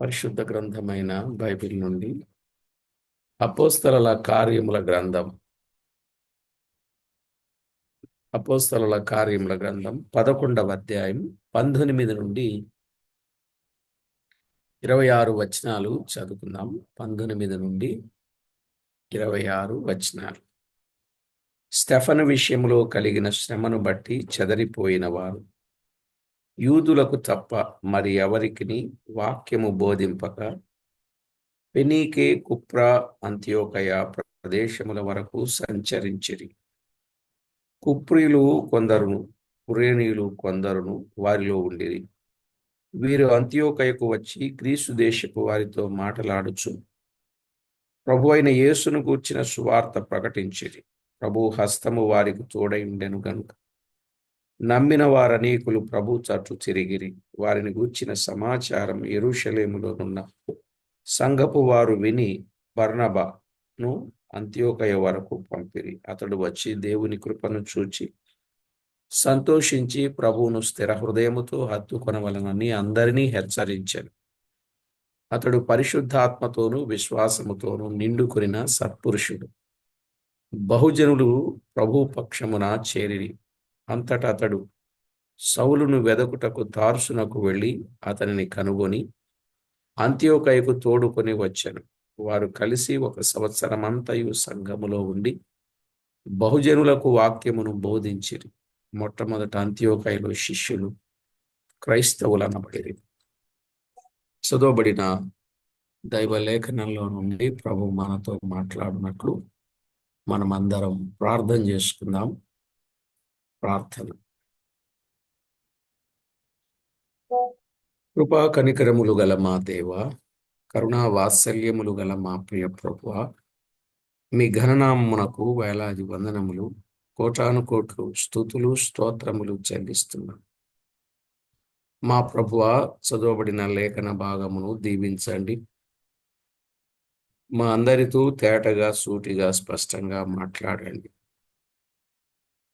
పరిశుద్ధ గ్రంథమైన బైబిల్ నుండి అపోస్తలుల కార్యముల గ్రంథం 11వ అధ్యాయం 19 నుండి 26 వచనాలు చదువుకుందాం. 19 నుండి 26 వచనాలు. స్టెఫను విషయంలో కలిగిన శ్రమను బట్టి చెదరిపోయిన వారు యూదులకు తప్ప మరి ఎవరికిని వాక్యము బోధింపక ఫెనీకే, కుప్రా, అంతియోకయ ప్రదేశముల వరకు సంచరించిరి. కుప్రీలు కొందరును కురేనీయులు కొందరును వారిలో ఉండిరి. వీరు అంతియోకయకు వచ్చి గ్రీసు దేశపు వారితో మాటలాడుచు ప్రభువైన యేసును గూర్చిన సువార్త ప్రకటించిరి. ప్రభు హస్తము వారికి తోడై ఉండెను గనుక నమ్మిన వారనేకులు ప్రభు తట్టు తిరిగిరి. వారిని గూర్చిన సమాచారం యెరూషలేములోనున్న సంఘపు వారు విని బర్నబాను అంతియోకయ వరకు పంపిరి. అతడు వచ్చి దేవుని కృపను చూచి సంతోషించి ప్రభువును స్థిర హృదయముతో హత్తుకొనవలనని అందరినీ హెచ్చరించాడు. అతడు పరిశుద్ధాత్మతోనూ విశ్వాసముతోనూ నిండుకొనిన సత్పురుషుడు. బహుజనులు ప్రభు పక్షమున చేరిరి. అంతటా అతడు సౌలును వెదకుటకు తార్సునకు వెళ్ళి అతనిని కనుగొని అంతియోకయకు తోడుకొని వచ్చాను. వారు కలిసి 1 సంవత్సరమంతయు సంఘములో ఉండి బహుజనులకు వాక్యమును బోధించిరి. మొట్టమొదట అంతియోకయలో శిష్యులు క్రైస్తవులనబడిరి. చదవబడిన దైవ లేఖనంలో నుండి ప్రభు మనతో మాట్లాడినట్లు మనమందరం ప్రార్థన చేసుకుందాం. ప్రార్థన. కృపా కనికరములు గల మా దేవ, కరుణా వాత్సల్యములు గల మా ప్రియ ప్రభువా, మీ ఘననామమునకు వేలాది వందనములు, కోటాను కోట్లు స్తుతులు స్తోత్రములు చెల్లిస్తున్నాం. మా ప్రభువా, చదవబడిన లేఖన భాగమును దీవించండి. మా అందరితో తేటగా, సూటిగా, స్పష్టంగా మాట్లాడండి.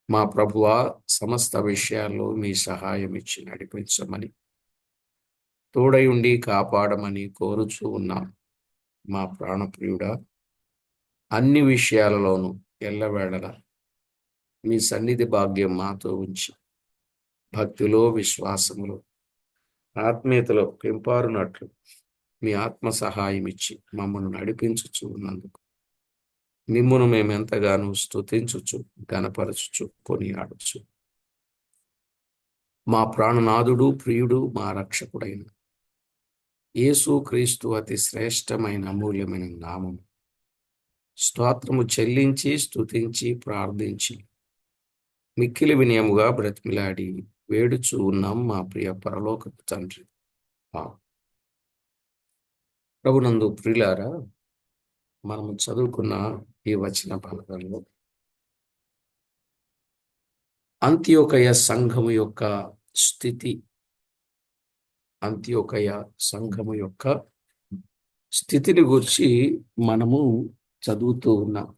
మా ప్రభువా, సమస్త విషయాల్లో మీ సహాయం ఇచ్చి నడిపించమని, తోడై ఉండి కాపాడమని కోరుచూ ఉన్నాం. మా ప్రాణప్రియుడా, అన్ని విషయాలలోనూ ఎల్లవేళలా మీ సన్నిధి భాగ్యం మాతో ఉంచి భక్తిలో, విశ్వాసములో, ఆత్మీయతలో పెంపారునట్లు మీ ఆత్మ సహాయం ఇచ్చి మమ్మల్ని నడిపించుచు ఉన్నందుకు మిమ్మును మేమెంతగానో స్తుతించుచు ఘనపరచుచు కొనియాడుచు మా ప్రాణనాథుడు, ప్రియుడు, మా రక్షకుడైన యేసు క్రీస్తు అతి శ్రేష్టమైన అమూల్యమైన నామము స్తోత్రము చెల్లించి స్తుతించి ప్రార్థించి మిక్కిలి వినయముగా బ్రతిమిలాడి వేడుచూ ఉన్నాం మా ప్రియ పరలోకపు తండ్రి. ప్రభునందు ప్రియులారా, మనము చదువుకున్న ఈ వచన భాగంలో అంతియోకయ సంఘము యొక్క స్థితి, అంతియోకయ సంఘము యొక్క స్థితిని గురించి మనము చదువుతూ ఉన్నాం.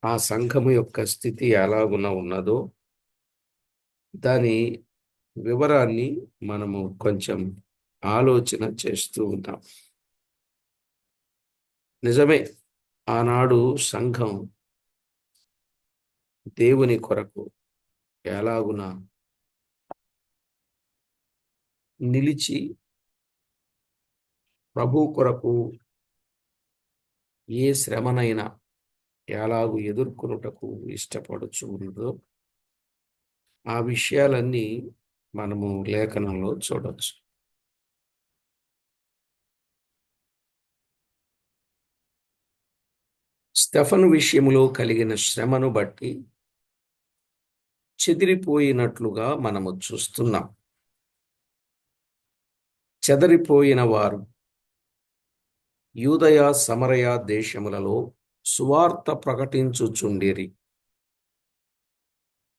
ఆ సంఘము యొక్క స్థితి ఎలాగున ఉన్నదో దాని వివరాన్ని మనము కొంచెం ఆలోచన చేస్తూ ఉంటాం. నిజమే, ఆనాడు సంఘం దేవుని కొరకు ఎలాగున నిలిచి ప్రభు కొరకు ఏ శ్రమనైనా ఎలాగు ఎదుర్కొనుటకు ఇష్టపడుచు ఉన్నదో ఆ విషయాలన్నీ మనము లేఖనంలో చూడవచ్చు. స్టెఫను విషయములో కలిగిన శ్రమను బట్టి చెదిరిపోయినట్లుగా మనము చూస్తున్నాం. చెదరిపోయిన వారు యూదయ, సమరయ దేశములలో సువార్త ప్రకటించుచుండిరి.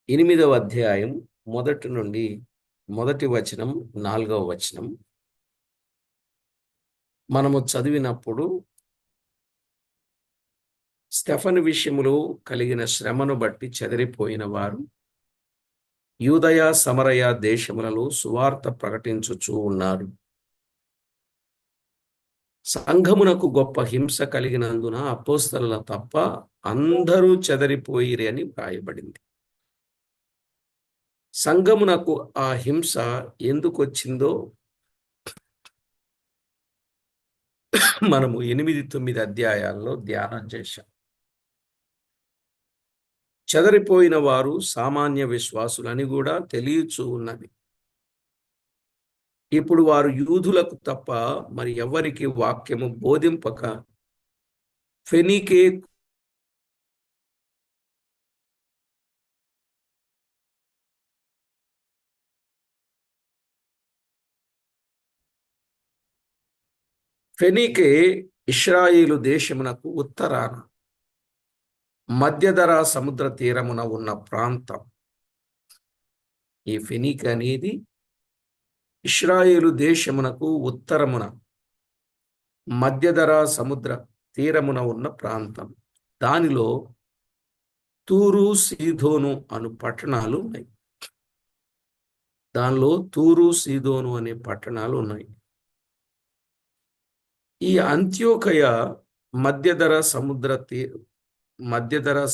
8వ అధ్యాయం 1 నుండి 1 వచనం 4వ వచనం మనము చదివినప్పుడు స్టెఫను విషయములో కలిగిన శ్రమను బట్టి చెదిరిపోయిన వారు యూదయ సమరయ దేశములలో సువార్త ప్రకటించుచూ ఉన్నారు. సంఘమునకు గొప్ప హింస కలిగినందున అపోస్తలుల తప్ప అందరూ చెదరిపోయిరి అని వ్రాయబడింది. సంఘమునకు ఆ హింస ఎందుకు వచ్చిందో మనము 8-9 అధ్యాయాల్లో ధ్యానం చేశాం. చెదరిపోయిన వారు సామాన్య విశ్వాసులని కూడా తెలియచూ ఉన్నది. ఇప్పుడు వారు యూదులకు తప్ప మరి ఎవరికి వాక్యము బోధింపక ఫెనీకే ఇశ్రాయేలు దేశమునకు ఉత్తరాన మధ్యధరా సముద్ర తీరమున ఉన్న ప్రాంతం. ఈ ఫెనీకే అనేది ఇశ్రాయేలు దేశమునకు ఉత్తరమున మధ్యధరా సముద్ర తీరమున ఉన్న ప్రాంతం. దానిలో తూరు, సీదోను అను పట్టణాలు ఉన్నాయి. దానిలో తూరు, సీదోను అనే పట్టణాలు ఉన్నాయి. ఈ అంత్యోకయ మధ్యధరా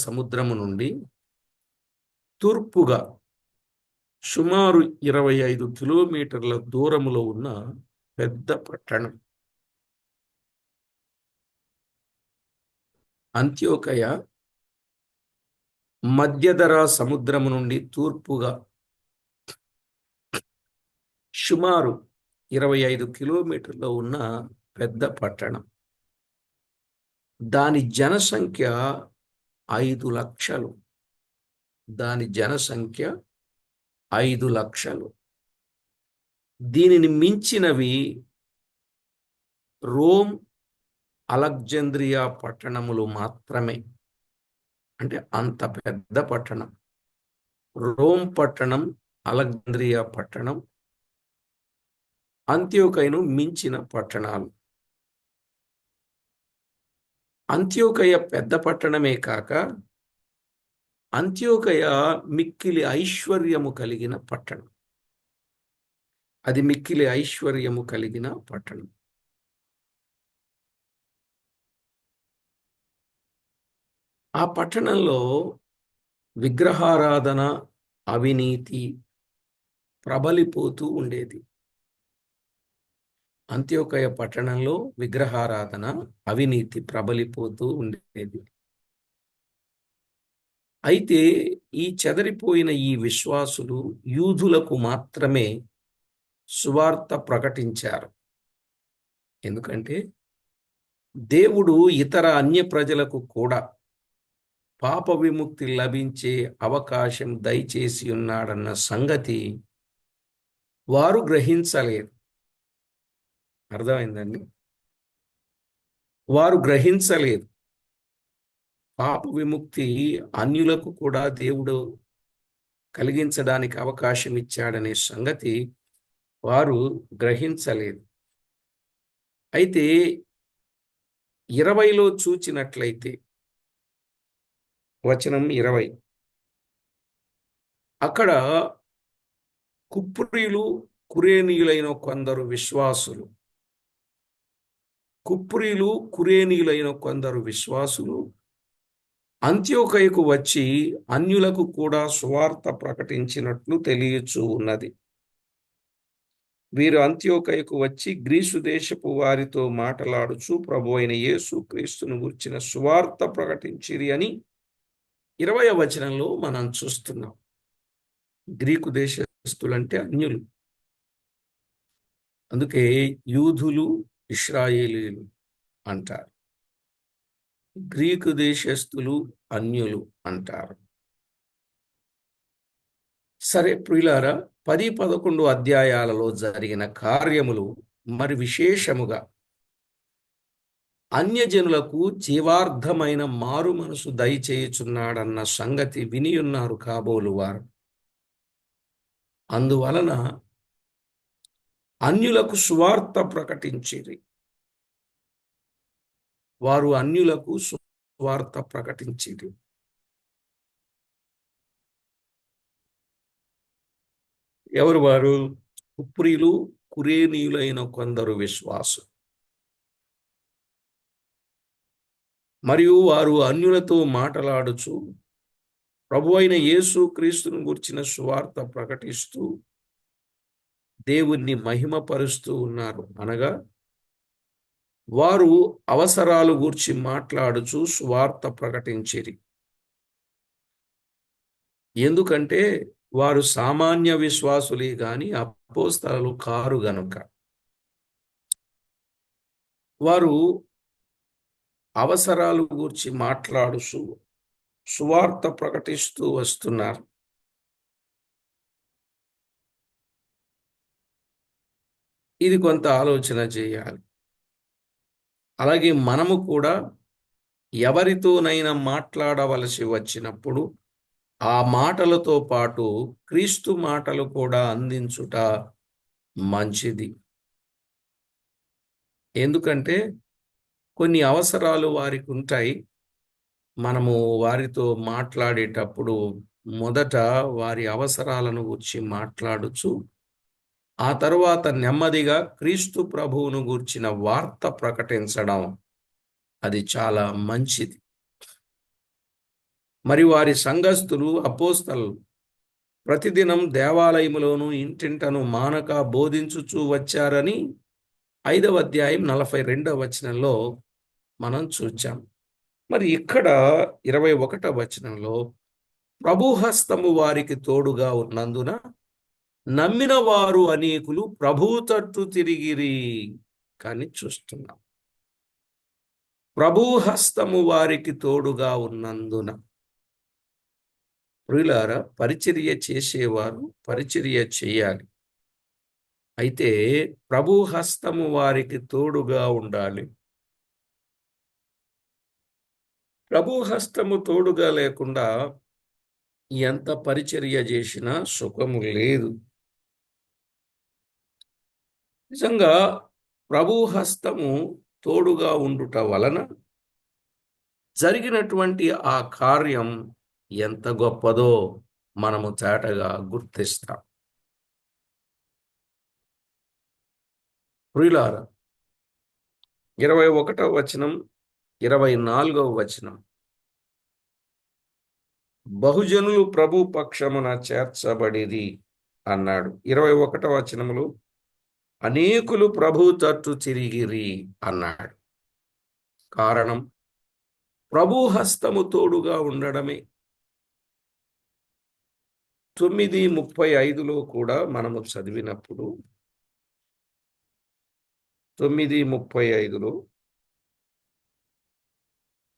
సముద్రము నుండి తూర్పుగా సుమారు 25 కిలోమీటర్ల దూరములో ఉన్న పెద్ద పట్టణం. అంత్యోకయ మధ్యధరా సముద్రము నుండి తూర్పుగా సుమారు 25 కిలోమీటర్లో ఉన్న పెద్ద పట్టణం. దాని జనసంఖ్య 5 లక్షలు. దాని జనసంఖ్య 5 లక్షలు. దీనిని మించినవి రోమ్, అలెగ్జాంద్రియా పట్టణములు మాత్రమే. అంటే అంత పెద్ద పట్టణం రోమ్ పట్టణం, అలెగ్జాంద్రియా పట్టణం అంత్యోకయను మించిన పట్టణాలు. అంత్యోకయ పెద్ద పట్టణమే కాక అంత్యోకయ మిక్కిలి ఐశ్వర్యము కలిగిన పట్టణం. అది మిక్కిలి ఐశ్వర్యము కలిగిన పట్టణం. ఆ పట్టణంలో విగ్రహారాధన, అవినీతి ప్రబలిపోతూ ఉండేది. అంత్యోకయ పట్టణంలో విగ్రహారాధన, అవినీతి ప్రబలిపోతూ ఉండేది. అయితే ఈ చెదరిపోయిన ఈ విశ్వాసులు యూదులకు మాత్రమే సువార్త ప్రకటించారు. ఎందుకంటే దేవుడు ఇతర అన్య ప్రజలకు కూడా పాప విముక్తి లభించే అవకాశం దయచేసి ఉన్నాడన్న సంగతి వారు గ్రహించలేదు. అర్థమైందండి? వారు గ్రహించలేదు. పాప విముక్తి అన్యులకు కూడా దేవుడు కలిగించడానికి అవకాశం ఇచ్చాడనే సంగతి వారు గ్రహించలేదు. అయితే 20లో చూచినట్లయితే, వచనం 20, అక్కడ కుప్రీయులు, కురేనీయులైన కొందరు విశ్వాసులు అంత్యోకయకు వచ్చి అన్యులకు కూడా సువార్త ప్రకటించినట్లు తెలియచూ ఉన్నది. వీరు అంత్యోకయకు వచ్చి గ్రీసు దేశపు వారితో మాటలాడుచు ప్రభువైన యేసు క్రీస్తును గురించిన సువార్త ప్రకటించిరి అని 20వ వచనంలో మనం చూస్తున్నాం. గ్రీకు దేశస్థులంటే అన్యులు. అందుకే యూదులు, ఇశ్రాయేలీలు అంటారు. గ్రీకు దేశస్థులు అన్యులు అంటారు. సరే ప్రియులారా, 10-11 అధ్యాయాలలో జరిగిన కార్యములు మరి విశేషముగా అన్యజనులకు జీవార్థమైన మారు మనసు దయచేయుచున్నాడన్న సంగతి వినియున్నారు కాబోలు వారు. అందువలన అన్యులకు సువార్త ప్రకటించిరి. వారు అన్యులకు సువార్త ప్రకటించిరి. ఎవరు వారు? కుప్రీలు, కురేనీయులైన కొందరు విశ్వాసులు. మరియు వారు అన్యులతో మాటలాడుచు ప్రభువైన యేసు క్రీస్తును గూర్చిన సువార్త ప్రకటిస్తూ దేవుణ్ణి మహిమపరుస్తూ ఉన్నారు. అనగా వారు అవసరాలు గూర్చి మాట్లాడుచు సువార్త ప్రకటించిరి. ఎందుకంటే వారు సామాన్య విశ్వాసులే గాని అపోస్తలులు కారు గనుక. వారు అవసరాలు గూర్చి మాట్లాడుచు సువార్త ప్రకటిస్తూ వస్తున్నారు. ఇది కొంత ఆలోచన చేయాలి. అలాగే మనము కూడా ఎవరితోనైనా మాట్లాడవలసి వచ్చినప్పుడు ఆ మాటలతో పాటు క్రీస్తు మాటలు కూడా అందించుట మంచిది. ఎందుకంటే కొన్ని అవసరాలు వారికి ఉంటాయి. మనము వారితో మాట్లాడేటప్పుడు మొదట వారి అవసరాలను గూర్చి మాట్లాడుచు ఆ తరువాత నెమ్మదిగా క్రీస్తు ప్రభువును గూర్చిన వార్త ప్రకటించడం అది చాలా మంచిది. మరి వారి సంఘస్థులు అపోస్తలు ప్రతిదినం దేవాలయములోను ఇంటింటను మానక బోధించుచూ వచ్చారని 5వ అధ్యాయం 42వ వచనంలో మనం చూచాం. మరి ఇక్కడ 21వ వచనంలో ప్రభుహస్తము వారికి తోడుగా ఉన్నందున నమ్మిన వారు అనేకులు ప్రభువు తట్టు తిరిగిరి కానీ చూస్తున్నాం. ప్రభుహస్తము వారికి తోడుగా ఉన్నందున. ప్రియులారా, పరిచర్య చేసేవారు పరిచర్య చేయాలి. అయితే ప్రభు హస్తము వారికి తోడుగా ఉండాలి. ప్రభు హస్తము తోడుగా లేకుండా ఎంత పరిచర్య చేసినా సుఖము లేదు. నిజంగా ప్రభు హస్తము తోడుగా ఉండుట వలన జరిగినటువంటి ఆ కార్యం ఎంత గొప్పదో మనము చాటగా గుర్తిస్తాం. ప్రియులారా, 21వ వచనం 24వ వచనం, బహుజనులు ప్రభు పక్షమున చేర్చబడిరి అన్నాడు. 21వ వచనములో అనేకులు ప్రభు తట్టు తిరిగిరి అన్నాడు. కారణం ప్రభు హస్తము తోడుగా ఉండడమే. 9:35లో కూడా మనము చదివినప్పుడు 9:35లో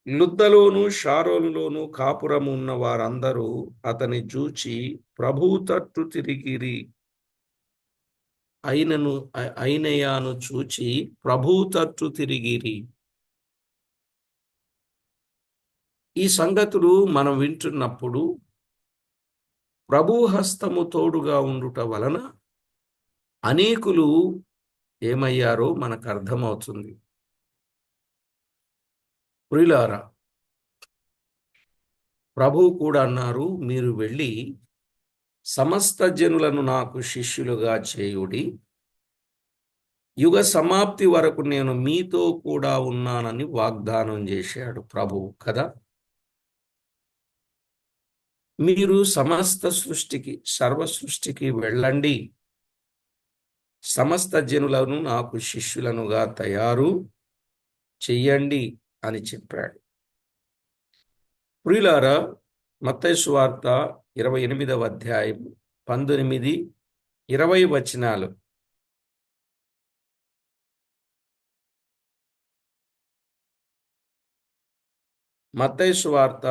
లుద్దలోను షారోనులోను కాపురము ఉన్న వారందరూ అతని చూచి ప్రభువు తట్టు తిరిగిరి. అయినయాను చూచి ప్రభువు తట్టు తిరిగిరి. ఈ సంగతులు మనం వింటున్నప్పుడు ప్రభు హస్తము తోడుగా ఉండుట వలన అనేకులు ఏమయ్యారో మనకు అర్థమవుతుంది. ప్రియులారా, ప్రభువు కూడా అన్నారు, మీరు వెళ్ళి సమస్త జనులను నాకు శిష్యులుగా చేయుడి, యుగ సమాప్తి వరకు నేను మీతో కూడా ఉన్నానని వాగ్దానం చేశాడు ప్రభువు కదా. మీరు సమస్త సృష్టికి, సర్వ సృష్టికి వెళ్ళండి, సమస్త జనులను నాకు శిష్యులనుగా తయారు చెయ్యండి అని చెప్పాడు. ప్రియులారా, మత్తయి సువార్త 28వ అధ్యాయం 19, 20 వచనాలు. మత్తయి సువార్త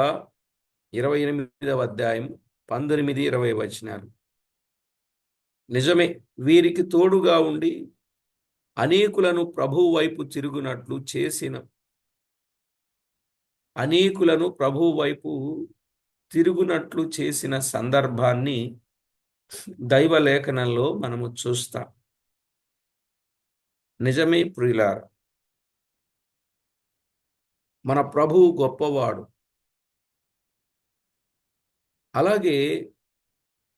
28వ అధ్యాయం 19, 20 వచనాలు. నిజమే, వీరికి తోడుగా ఉండి అనేకులను ప్రభువు వైపు తిరుగునట్లు చేసిన, అనేకులను ప్రభువు వైపు తిరుగునట్లు చేసిన సందర్భాన్ని దైవ లేఖనంలో మనము చూస్తాం. నిజమే ప్రియులారా, మన ప్రభువు గొప్పవాడు. అలాగే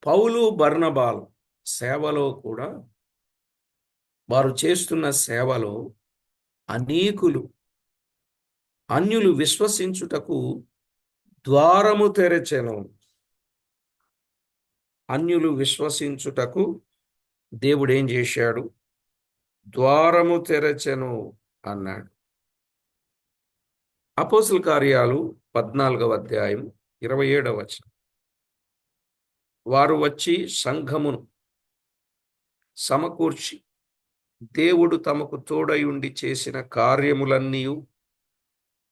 పౌలు బర్నబాలు సేవలో కూడా వారు చేస్తున్న సేవలో అనేకులు అన్యులు విశ్వసించుటకు ద్వారము తెరచెను. అన్యులు విశ్వసించుటకు దేవుడు ఏం చేశాడు? ద్వారము తెరచెను అన్నాడు. అపోస్తుల కార్యాలు 14వ అధ్యాయం 27వ వచనం. వారు వచ్చి సంఘమును సమకూర్చి దేవుడు తమకు తోడై ఉండి చేసిన కార్యములన్నీ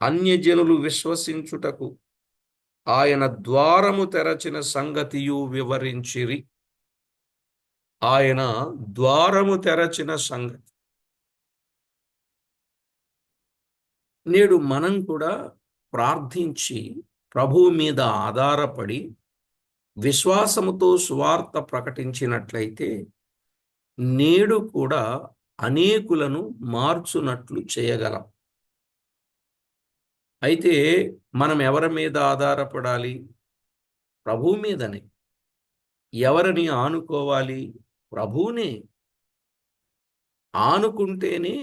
అన్యజనులు విశ్వసించుటకు ఆయన ద్వారము తెరచిన సంగతియు వివరించిరి. ఆయన ద్వారము తెరచిన సంగతి. నేడు మనం కూడా ప్రార్థించి ప్రభువు మీద ఆధారపడి విశ్వాసముతో సువార్త ప్రకటించినట్లయితే నేడు కూడా అనేకులను మార్చునట్లు చేయగలం. అయితే మనం ఎవరి మీద ఆధారపడాలి? ప్రభువు మీదనే. ఎవరిని ఆనుకోవాలి? ప్రభువునే. ఆనుకుంటేనే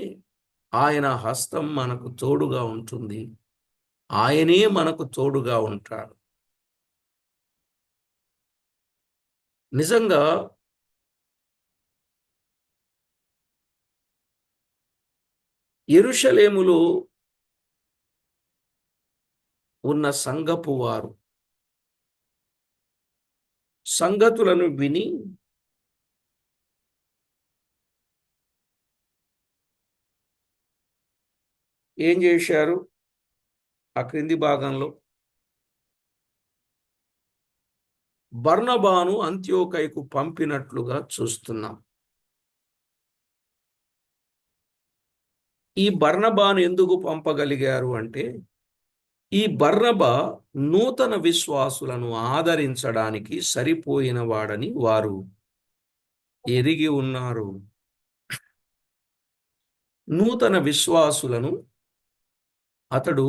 ఆయన హస్తం మనకు తోడుగా ఉంటుంది. ఆయనే మనకు తోడుగా ఉంటాడు. నిజంగా యెరూషలేములో ఉన్న సంఘపు వారు సంగతులను విని ఏం చేశారు? ఆ క్రింది భాగంలో బర్నబాను అంత్యోకయకు పంపినట్లుగా చూస్తున్నాం. ఈ బర్నబాను ఎందుకు పంపగలిగారు అంటే, ఈ బర్నబా నూతన విశ్వాసులను ఆదరించడానికి సరిపోయిన వాడని వారు ఎరిగి ఉన్నారు. నూతన విశ్వాసులను అతడు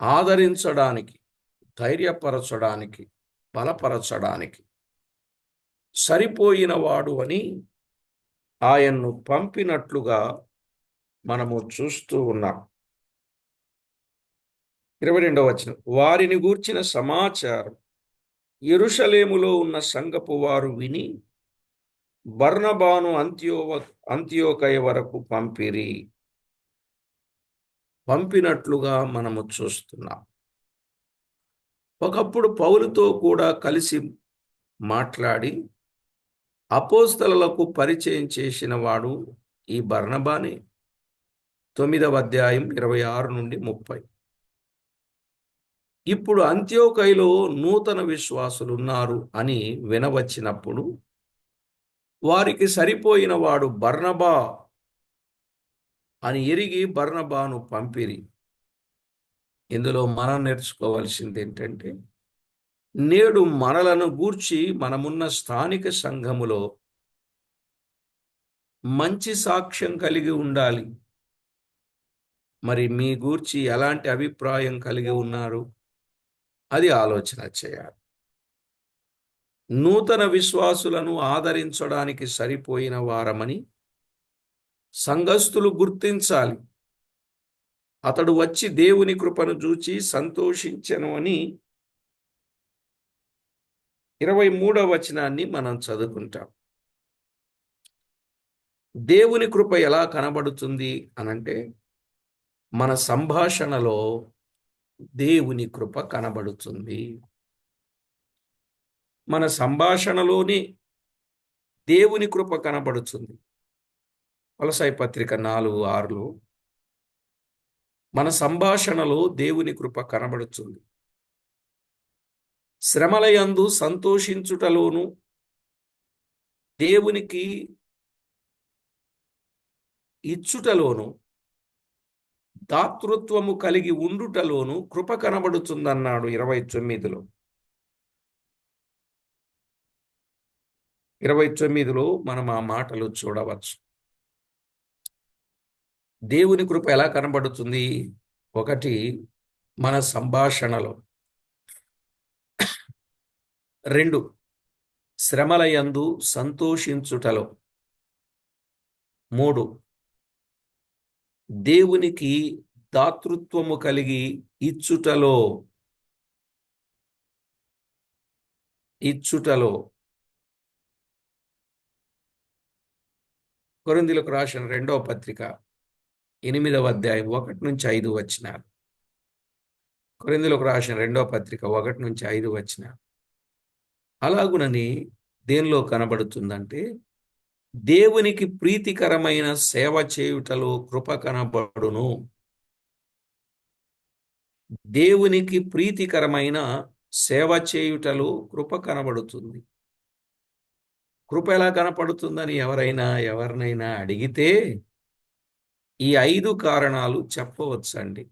ఆదరించడానికి, ధైర్యపరచడానికి, బలపరచడానికి సరిపోయిన వాడు అని ఆయన్ను పంపినట్లుగా మనము చూస్తూ ఉన్నాం. 22వ వచనం. వారిని గూర్చిన సమాచారం యెరూషలేములో ఉన్న సంఘపు వారు విని బర్నబాను అంత్యోకయ వరకు పంపినట్లుగా మనము చూస్తున్నాం. ఒకప్పుడు పౌలుతో కూడా కలిసి మాట్లాడి అపోస్తలులకు పరిచయం చేసిన వాడు ఈ బర్నబానే. 9వ అధ్యాయం 26 నుండి 30. ఇప్పుడు అంత్యోకయలో నూతన విశ్వాసులు ఉన్నారు అని వినవచ్చినప్పుడు వారికి సరిపోయిన వాడు బర్నబా అని ఎరిగి బర్నబాను పంపిరి. ఇందులో మనం నేర్చుకోవాల్సింది ఏంటంటే, నేడు మనలను గూర్చి మనమున్న స్థానిక సంఘములో మంచి సాక్ష్యం కలిగి ఉండాలి. మరి మీ గూర్చి ఎలాంటి అభిప్రాయం కలిగి ఉన్నారు? అది ఆలోచన చేయాలి. నూతన విశ్వాసులను ఆదరించడానికి సరిపోయిన వారమని సంఘస్థులు గుర్తించాలి. అతడు వచ్చి దేవుని కృపను చూచి సంతోషించెను అని 23వ వచనాన్ని మనం చదువుకుంటాం. దేవుని కృప ఎలా కనబడుతుంది అనంటే, మన సంభాషణలో దేవుని కృప కనబడుతుంది. మన సంభాషణలోనే దేవుని కృప కనబడుతుంది. కొలస్సై పత్రిక 4:6లో మన సంభాషణలో దేవుని కృప కనబడుతుంది. శ్రమలయందు సంతోషించుటలోను, దేవునికి ఇచ్చుటలోను, దాతృత్వము కలిగి ఉండుటలోను కృప కనబడుతుందన్నాడు 29లో. 29లో మనం ఆ మాటలు చూడవచ్చు. దేవుని కృప ఎలా కనబడుతుంది? 1, మన సంభాషణలో. 2, శ్రమలయందు సంతోషించుటలో. 3, దేవునికి దాతృత్వము కలిగి ఇచ్చుటలో. ఇచ్చుటలో. కొరింథీయులకు రాసిన 2వ పత్రిక 8వ అధ్యాయం 1-5 వచనాలు. కొరింథీయులకు రాసిన 2వ పత్రిక 1-5 వచనాలు. అలాగునని దేనిలో కనబడుతుందంటే, దేవునికి ప్రీతికరమైన సేవ చేయుటలో కృప కనబడును. దేవునికి ప్రీతికరమైన సేవ చేయుటలో కృప కనబడుతుంది. కృప ఎలా కనపడుతుందని ఎవరినైనా అడిగితే ఈ 5 కారణాలు చెప్పవచ్చండి.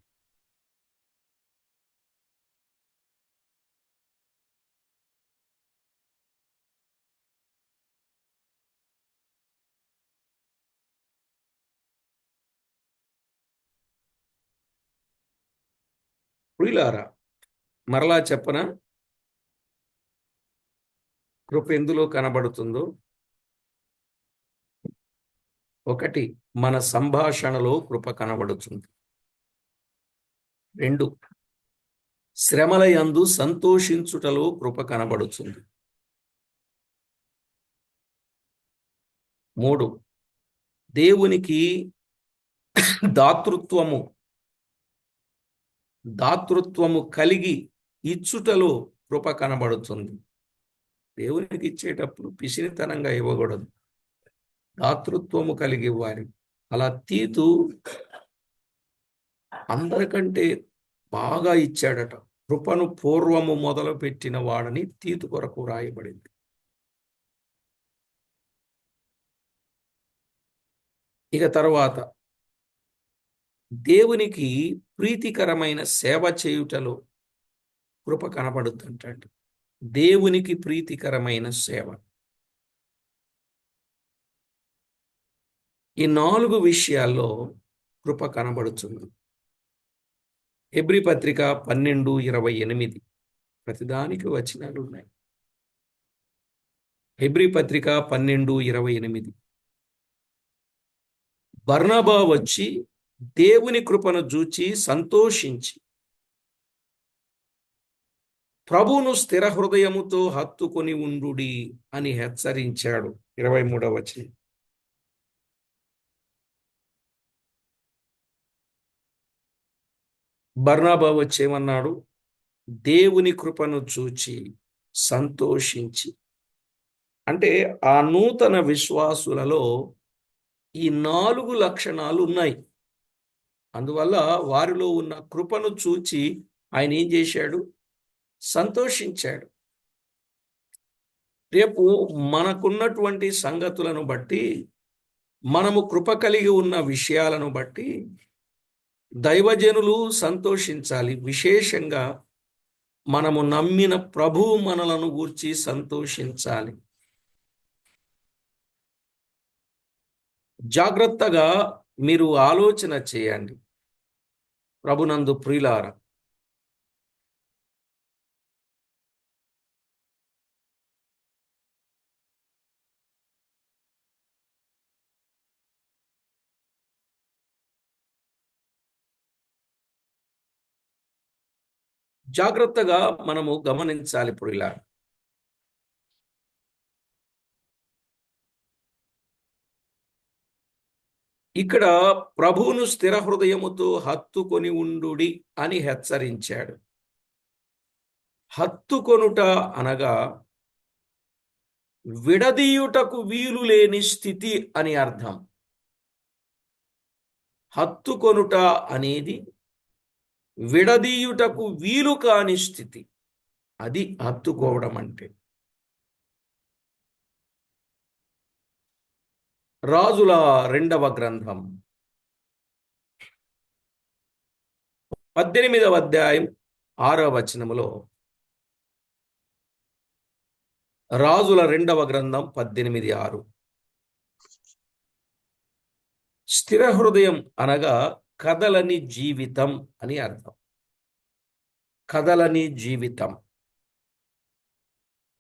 ప్రియులారా, మరలా చెప్పనా? కృప ఎందులో కనబడుతుందో. 1, మన సంభాషణలో కృప కనబడుతుంది. 2, శ్రమలయందు సంతోషించుటలో కృప కనబడుతుంది. 3, దేవునికి దాతృత్వము కలిగి ఇచ్చుటలో కృప కనబడుతుంది. దేవునికి ఇచ్చేటప్పుడు పిసినితనంగా ఇవ్వకూడదు, దాతృత్వము కలిగి ఇవ్వాలి. అలా తీతు అందరికంటే బాగా ఇచ్చాడట. కృపను పూర్వము మొదలుపెట్టిన వాడని తీతు కొరకు రాయబడింది. ఇక తర్వాత దేవునికి ప్రీతికరమైన సేవ చేయుటలో కృప కనబడుతుంటండి. దేవునికి ప్రీతికరమైన సేవ. ఈ 4 విషయాల్లో కృప కనబడుతుంది. హెబ్రీ పత్రిక 12:28. ప్రతిదానికి వచనాలు ఉన్నాయి. హెబ్రీ పత్రిక 12:28. బర్నబా వచ్చి దేవుని కృపను చూచి సంతోషించి ప్రభువును స్థిర హృదయముతో హత్తుకొని ఉండుడి అని హెచ్చరించాడు. 23వ వచనం. బర్నబా వచ్చేమన్నాడు? దేవుని కృపను చూచి సంతోషించి. అంటే ఆ నూతన విశ్వాసులలో ఈ 4 లక్షణాలు ఉన్నాయి. అందువల్ల వారిలో ఉన్న కృపను చూచి ఆయన ఏం చేశాడు? సంతోషించాడు. రేపు మనకున్నటువంటి సంగతులను బట్టి, మనము కృప కలిగి ఉన్న విషయాలను బట్టి దైవజనులు సంతోషించాలి. విశేషంగా మనము నమ్మిన ప్రభువు మనలను గూర్చి సంతోషించాలి. జాగ్రత్తగా మీరు ఆలోచన చేయండి ప్రభునందు ప్రియులారా. జాగ్రత్తగా మనము గమనించాలి ప్రియులారా. ఇక్కడ ప్రభువును స్థిర హృదయముతో హత్తుకొని ఉండుడి అని హెచ్చరించాడు. హత్తుకొనుట అనగా విడదీయుటకు వీలు లేని స్థితి అని అర్థం. హత్తుకొనుట అనేది విడదీయుటకు వీలు కాని స్థితి. అది హత్తుకోవడం అంటే. రాజుల 2వ గ్రంథం 18వ అధ్యాయం 6వ వచనములో, రాజుల 2వ గ్రంథం 18:6. స్థిర హృదయం అనగా కదలని జీవితం అని అర్థం. కదలని జీవితం.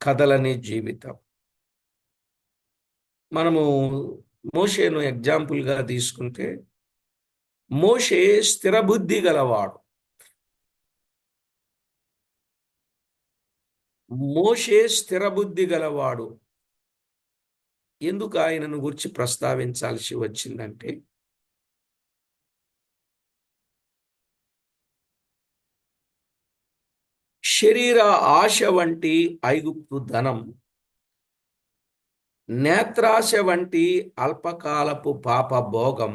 కదలని జీవితం. మనము మోషేను ఎగ్జాంపుల్గా తీసుకుంటే, మోషే స్థిరబుద్ధి గలవాడు. మోషే స్థిరబుద్ధి గలవాడు. ఎందుకు ఆయనను గురించి ప్రస్తావించాల్సి వచ్చిందంటే, శరీర ఆశ వంటి ఐగుప్తు ధనం, నేత్రాశ వంటి అల్పకాలపు పాప భోగం,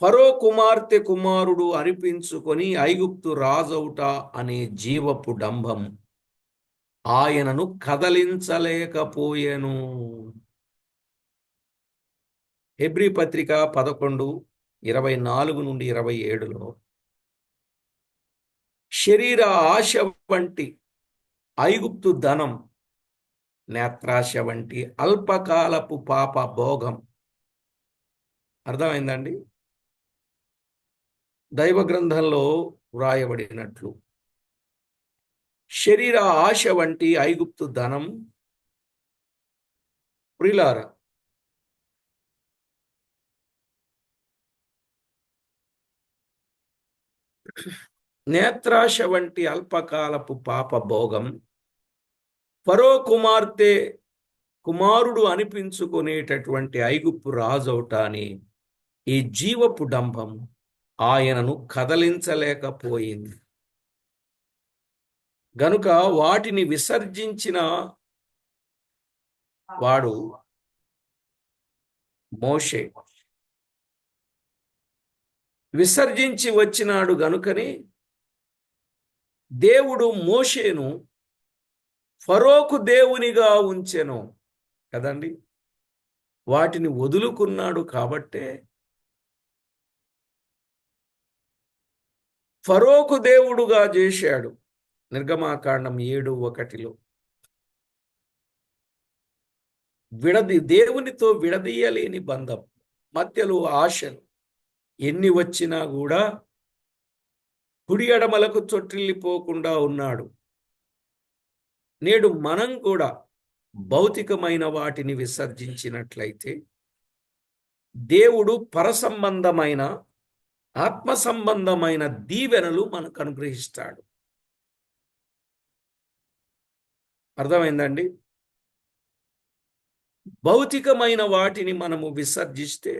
ఫరో కుమార్తె కుమారుడు అనిపించుకొని ఐగుప్తు రాజౌట అనే జీవపు డంబం ఆయనను కదలించలేకపోయెను. హెబ్రీ పత్రిక 11:24-27లో శరీర ఆశ వంటి ఐగుప్తు ధనం, నేత్రాశ వంటి అల్పకాలపు పాప భోగం. అర్థమైందండి? దైవ గ్రంథంలో వ్రాయబడినట్లు శరీర ఆశ వంటి ఐగుప్తు ధనం, ప్రియులారా, నేత్రాశ వంటి అల్పకాలపు పాప భోగం, ఫరో కుమార్తె కుమారుడు అనిపించుకునేటటువంటి ఐగుప్తు రాజౌట అని ఈ జీవపు డంబం ఆయనను కదలించలేకపోయింది. గనుక వాటిని విసర్జించిన వాడు మోషే. విసర్జించి వచ్చినాడు గనుకనే దేవుడు మోషేను ఫరోకు దేవునిగా ఉంచెను కదండి. వాటిని వదులుకున్నాడు కాబట్టే ఫరోకు దేవుడుగా చేశాడు. నిర్గమాకాండం 7:1 దేవునితో విడదీయలేని బంధం, మధ్యలో ఆశలు ఎన్ని వచ్చినా కూడా కుడి ఎడమలకు చొట్టిల్లిపోకుండా ఉన్నాడు. నేడు మనం కూడా భౌతికమైన వాటిని విసర్జించినట్లయితే దేవుడు పరసంబంధమైన ఆత్మ సంబంధమైన దీవెనలు మనకు అనుగ్రహిస్తాడు. అర్థమైందండి? భౌతికమైన వాటిని మనము విసర్జిస్తే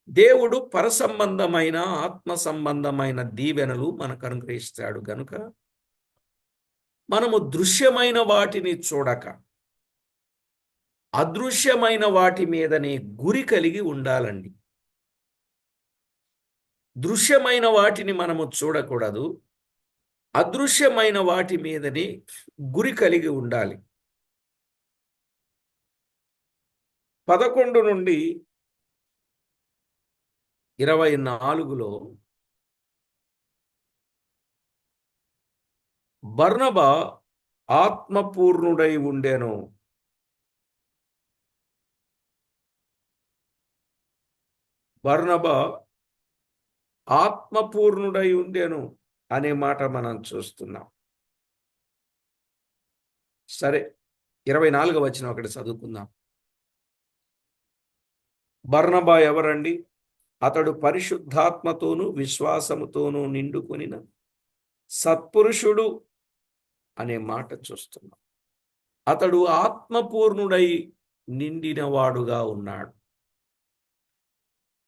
దేవుడు పరసంబంధమైన ఆత్మ సంబంధమైన దీవెనలు మనకు అనుగ్రహిస్తాడు. గనుక మనము దృశ్యమైన వాటిని చూడక అదృశ్యమైన వాటి మీదనే గురి కలిగి ఉండాలండి. దృశ్యమైన వాటిని మనము చూడకూడదు, అదృశ్యమైన వాటి మీదనే గురి కలిగి ఉండాలి. 11-24లో బర్నబా ఆత్మపూర్ణుడై ఉండెను. బర్నబా ఆత్మపూర్ణుడై ఉండెను అనే మాట మనం చూస్తున్నాం. సరే, 24వ వచనం ఒకటి చదువుకుందాం. బర్నబా ఎవరండి? అతడు పరిశుద్ధాత్మతోనూ విశ్వాసముతోనూ నిండుకొనిన సత్పురుషుడు అనే మాట చూస్తున్నాం. అతడు ఆత్మపూర్ణుడై నిండినవాడుగా ఉన్నాడు.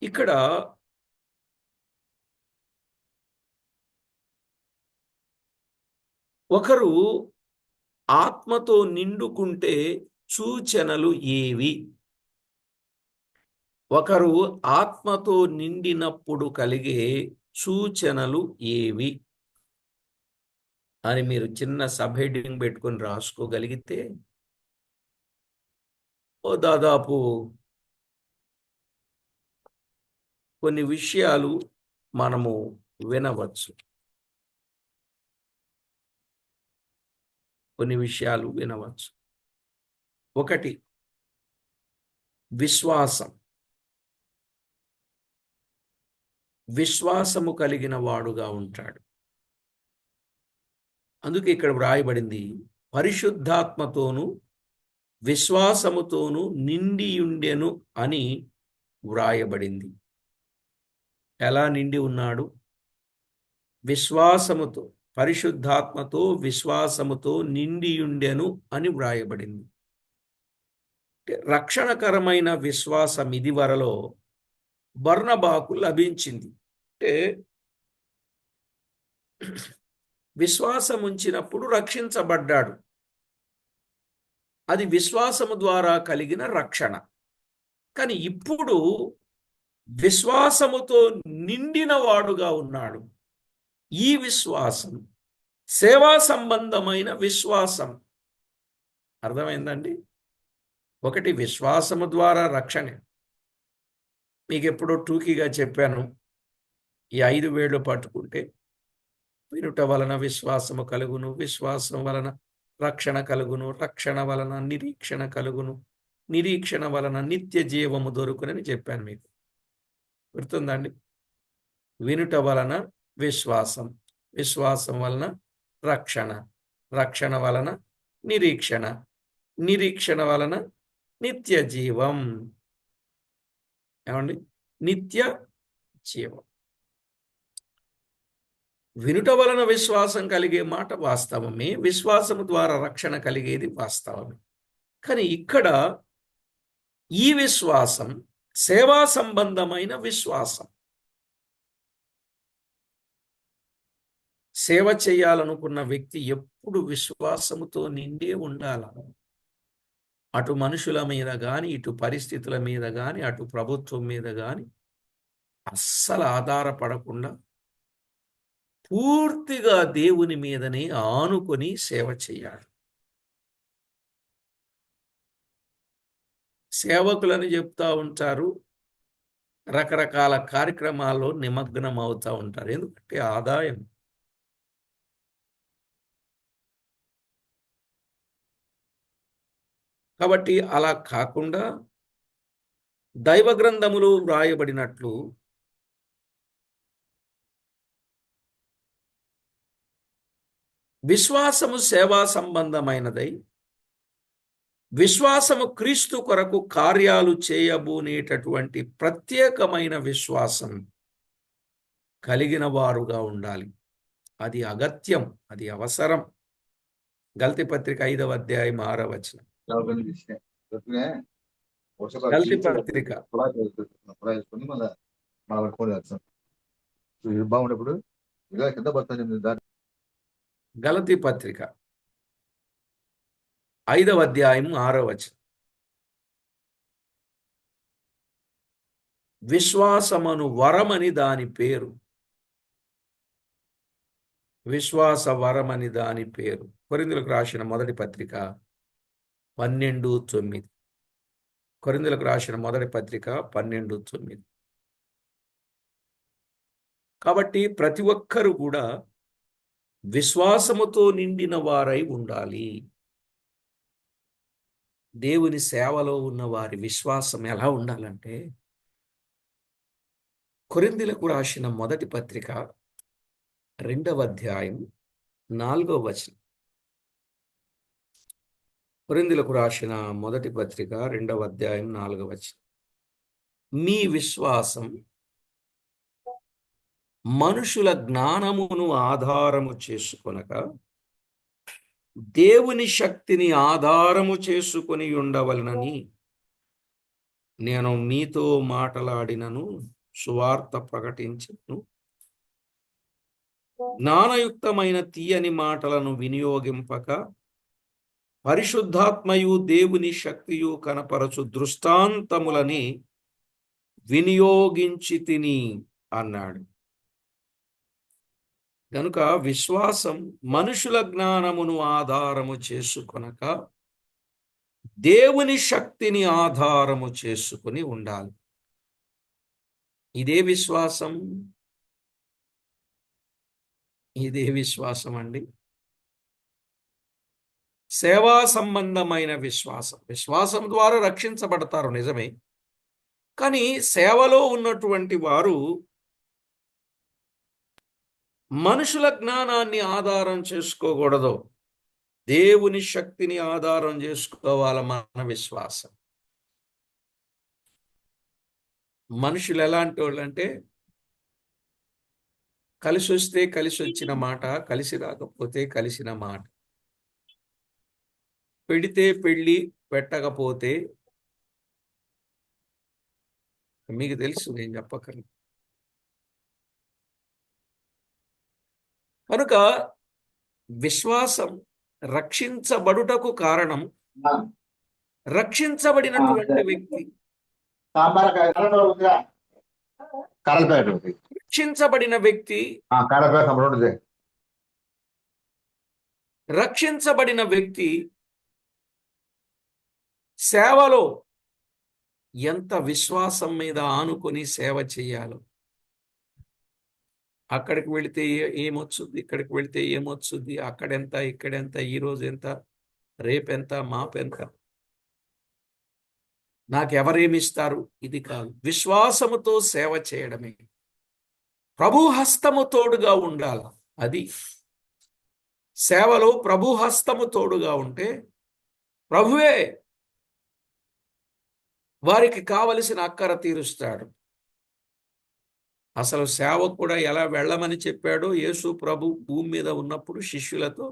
ఇక్కడ ఒకరు ఆత్మతో నిండుకుంటే సూచనలు ఏవి? ఒకరు ఆత్మతో నిండినప్పుడు కలిగే సూచనలు ఏవి అని మీరు చిన్న సబ్ హెడ్డింగ్ పెట్టుకొని రాసుకోగలిగితే దాదాపు కొన్ని విషయాలు మనము వినవచ్చు. ఒకటి, విశ్వాసము కలిగిన వాడుగా ఉంటాడు. అందుకే ఇక్కడ వ్రాయబడింది పరిశుద్ధాత్మతోనూ విశ్వాసముతోను నిండియుండెను అని వ్రాయబడింది. ఎలా నిండి ఉన్నాడు? విశ్వాసముతో, పరిశుద్ధాత్మతో విశ్వాసముతో నిండియుండెను అని వ్రాయబడింది. రక్షణకరమైన విశ్వాసం ఇదివరలో బర్నబాకు లభించింది. అంటే విశ్వాసం ఉంచినప్పుడు రక్షించబడ్డాడు. అది విశ్వాసము ద్వారా కలిగిన రక్షణ. కానీ ఇప్పుడు విశ్వాసముతో నిండిన వాడుగా ఉన్నాడు. ఈ విశ్వాసం సేవా సంబంధమైన విశ్వాసం. అర్థమైందండి? ఒకటి విశ్వాసము ద్వారా రక్షణ. మీకు ఎప్పుడో టూకీగా చెప్పాను, ఈ 5 వేళ్ళు పట్టుకుంటే వినుట వలన విశ్వాసము కలుగును, విశ్వాసం వలన రక్షణ కలుగును, రక్షణ వలన నిరీక్షణ కలుగును, నిరీక్షణ వలన నిత్య జీవము దొరుకునని చెప్పాను. మీకు గుర్తుందండి? వినుట వలన విశ్వాసం, విశ్వాసం వలన రక్షణ, రక్షణ వలన నిరీక్షణ, నిరీక్షణ వలన నిత్య జీవం. ఏమండి? నిత్య జీవం. వినుట వలన విశ్వాసం కలిగే మాట వాస్తవమే, విశ్వాసము ద్వారా రక్షణ కలిగేది వాస్తవమే. కానీ ఇక్కడ ఈ విశ్వాసం సేవా సంబంధమైన విశ్వాసం. సేవ చేయాలనుకున్న వ్యక్తి ఎప్పుడు విశ్వాసముతో నిండే ఉండాలి. అటు మనుషుల మీద కానీ, ఇటు పరిస్థితుల మీద కానీ, అటు ప్రభుత్వం మీద కానీ అస్సలు ఆధారపడకుండా పూర్తిగా దేవుని మీదనే ఆనుకొని సేవ చేయాలి. సేవకులని చెప్తా ఉంటారు, రకరకాల కార్యక్రమాల్లో నిమగ్నం అవుతూ ఉంటారు. ఎందుకంటే ఆదాయం. కాబట్టి అలా కాకుండా దైవ గ్రంథములు వ్రాయబడినట్లు విశ్వాసము సేవా సంబంధమైనదై, విశ్వాసము క్రీస్తు కొరకు కార్యాలు చేయబోనేటటువంటి ప్రత్యేకమైన విశ్వాసం కలిగిన వారుగా ఉండాలి. అది అగత్యం, అది అవసరం. గలతీ పత్రిక 5వ అధ్యాయం 6వ వచనం. గలతీ పత్రిక గలతీ పత్రిక 5వ అధ్యాయం 6వ వచనం. విశ్వాసమను వరమని దాని పేరు. విశ్వాస వరమని దాని పేరు. కొరింథీయులకు రాసిన మొదటి పత్రిక 12:9. కొరింథీయులకు రాసిన మొదటి పత్రిక 12:9. కాబట్టి ప్రతి ఒక్కరు కూడా విశ్వాసముతో నిండిన వారై ఉండాలి. దేవుని సేవలో ఉన్న వారి విశ్వాసం ఎలా ఉండాలంటే, కొరింథీయులకు రాసిన మొదటి పత్రిక 2వ అధ్యాయం 4వ వచనం. కొరింథీయులకు రాసిన మొదటి పత్రిక 2వ అధ్యాయం 4వ వచనం. మీ విశ్వాసం మనుషుల జ్ఞానమును ఆధారము చేసుకొనక దేవుని శక్తిని ఆధారము చేసుకొని ఉండవలనని నేను మీతో మాట్లాడినను, సువార్త ప్రకటించను, జ్ఞానయుక్తమైన తీయని మాటలను వినియోగింపక పరిశుద్ధాత్మయు దేవుని శక్తియు కనపరచు దృష్టాంతములని వినియోగించి తిని అన్నాడు. కనుక విశ్వాసం మనుషుల జ్ఞానమును ఆధారము చేసుకొనక దేవుని శక్తిని ఆధారము చేసుకుని ఉండాలి. ఇదే విశ్వాసం. ఇదే విశ్వాసం అండి. సేవా సంబంధమైన విశ్వాసం. విశ్వాసం ద్వారా రక్షించబడతారు, నిజమే. కానీ సేవలో ఉన్నటువంటి వారు మనుషుల జ్ఞానాన్ని ఆధారం చేసుకోకూడదు. దేవుని శక్తిని ఆధారం చేసుకోవాలి మన విశ్వాసం. మనుషులు ఎలాంటి వాళ్ళు అంటే, కలిసి వస్తే కలిసి వచ్చిన మాట, కలిసి రాకపోతే కలిసిన మాట. పెడితే పెళ్ళి, పెట్టకపోతే మీకు తెలుసు, నేను చెప్పక్కర్లేదు. కనుక విశ్వాసం రక్షించబడుటకు కారణం రక్షించబడినటువంటి వ్యక్తి. రక్షించబడిన వ్యక్తి రక్షించబడిన వ్యక్తి సేవలో ఎంత విశ్వాసం మీద ఆనుకొని సేవ చేయాలో. అక్కడికి వెళితే ఏమొచ్చుద్ది, ఇక్కడికి వెళితే ఏమొచ్చుద్ది, అక్కడెంత, ఇక్కడెంత, ఈరోజు ఎంత, రేపెంత, మాపెంత, నాకెవరేమిస్తారు, ఇది కాదు. విశ్వాసముతో సేవ చేయడమే. ప్రభు హస్తము తోడుగా ఉండాలి. అది సేవలో ప్రభు హస్తము తోడుగా ఉంటే ప్రభువే వారికి కావలసిన అక్కర తీరుస్తాడు. అసలు సేవ కూడా ఎలా వెళ్ళమని చెప్పాడో యేసు ప్రభు భూమి మీద ఉన్నప్పుడు శిష్యులతో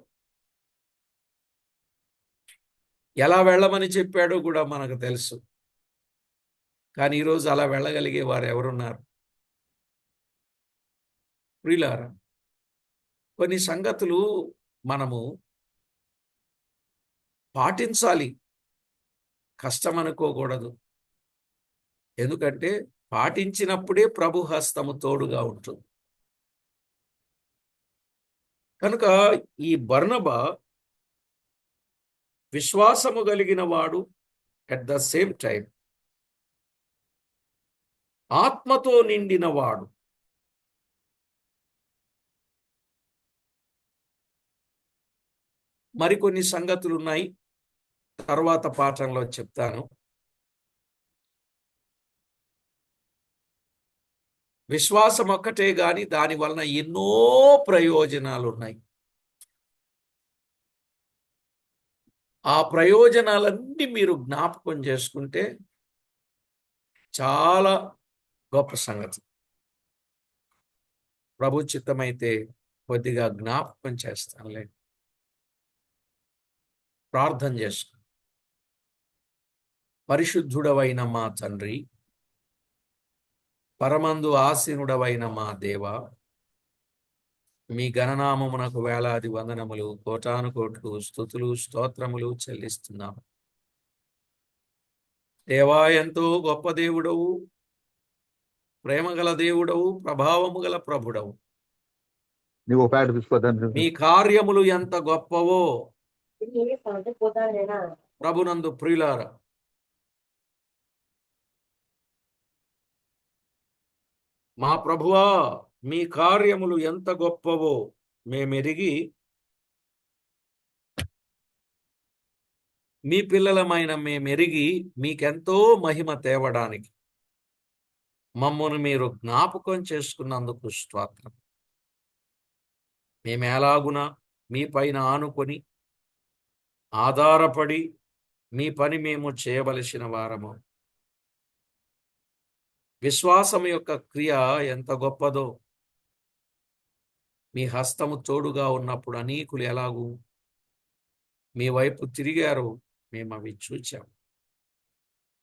ఎలా వెళ్ళమని చెప్పాడో కూడా మనకు తెలుసు. కానీ ఈరోజు అలా వెళ్ళగలిగే వారు ఎవరున్నారు? ప్రియులారా, కొన్ని సంగతులు మనము పాటించాలి, కష్టం అనుకోకూడదు. ఎందుకంటే పాటించినప్పుడే ప్రభు హస్తము తోడుగా ఉంటుంది. కనుక ఈ బర్నబా విశ్వాసము కలిగిన వాడు, అట్ ద సేమ్ టైం ఆత్మతో నిండిన వాడు. మరికొన్ని సంగతులు ఉన్నాయి, తర్వాత పాఠంలో చెప్తాను. విశ్వాసం ఒక్కటే గాని దాని వలన ఎన్నో ప్రయోజనాలు ఉన్నాయి. ఆ ప్రయోజనాలన్నీ మీరు జ్ఞాపకం చేసుకుంటే చాలా గొప్ప సంగతి. ప్రభు చిత్తమైతే కొద్దిగా జ్ఞాపకం చేస్తానులే. ప్రార్థన చేసుకో. పరిశుద్ధుడవైన మా తండ్రి, పరమందు ఆసీనుడవైన మా దేవ, మీ గణనామమునకు వేలాది వందనములు, కోటాను కోట్లు స్తుతులు స్తోత్రములు చెల్లిస్తున్నాము. దేవా, ఎంతో గొప్ప దేవుడవు, ప్రేమగల దేవుడవు, ప్రభావము గల ప్రభుడవు. మీ కార్యములు ఎంత గొప్పవో ప్రభునందు ప్రియులారా, మా ప్రభువా, మీ కార్యములు ఎంత గొప్పవో మేమెరిగి మీ పిల్లలమైన మేమెరిగి మీకెంతో మహిమ తేవడానికి మమ్మల్ని మీరు జ్ఞాపకం చేసుకున్నందుకు స్తోత్రం. మేము ఎలాగున మీ పైన ఆనుకొని ఆధారపడి మీ పని మేము చేయవలసిన వారము. విశ్వాసం యొక్క క్రియ ఎంత గొప్పదో. మీ హస్తము తోడుగా ఉన్నప్పుడు అనేకులు ఎలాగూ మీ వైపు తిరిగారో మేము అవి చూచాం.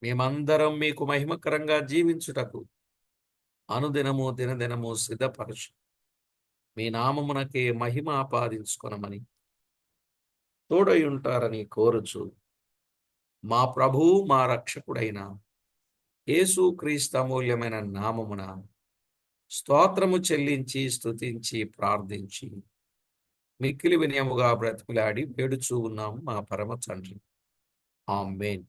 మేమందరం మీకు మహిమకరంగా జీవించుటకు అనుదినము దినదినము సిద్ధపరచు. మీ నామమునకే మహిమ ఆపాదించుకొనమని తోడై ఉంటారని కోరుచు మా ప్రభు మా రక్షకుడైన యేసు క్రీస్తు అమూల్యమైన నామమున స్తోత్రము చెల్లించి స్తుతించి ప్రార్థించి మిక్కిలి వినయముగా బ్రతిమలాడి వేడుచూ ఉన్నాము మా పరమ తండ్రి. ఆమేన్.